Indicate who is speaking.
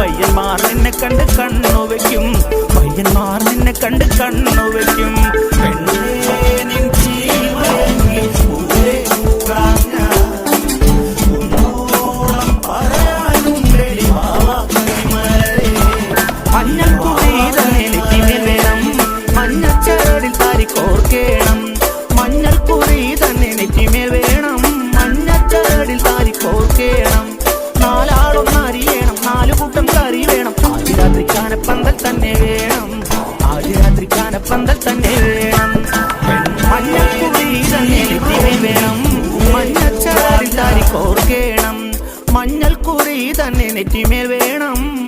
Speaker 1: പയ്യന്മാർ നിന്നെ കണ്ട് കണ്ണു വയ്ക്കും, പയ്യന്മാർ നിന്നെ കണ്ട് കണ്ണു വയ്ക്കും. പെണ്ണേ നിൻ ജീവനെങ്കിൽ പൂവേ കുന്നോളം പറയാനുണ്ടടി മാവാമലരേ. മഞ്ഞൾക്കുറി തന്നെ നെറ്റിമേൽ വേണം, മഞ്ഞച്ചരടിൽ താരി കോർക്കേണം. മഞ്ഞൾക്കുറി തന്നെ നെറ്റിമേൽ വേണം, മഞ്ഞച്ചരടിൽ താരി കോർക്കേണം. നാലാളൊന്നറിയണം, 4 കൂട്ടം കറി വേണം. ആദ്യ രാത്രി കാനപ്പന്തൽ തന്നെ വേണം, ആദ്യ രാത്രി കാനപ്പന്തൽ തന്നെ വേണം. മഞ്ഞൾക്കുറി തന്നെ നെറ്റിമേൽ വേണം, മഞ്ഞച്ചരടിൽ താരി കോർക്കേണം. മഞ്ഞൾക്കുറി തന്നെ നെറ്റിമേൽ വേണം.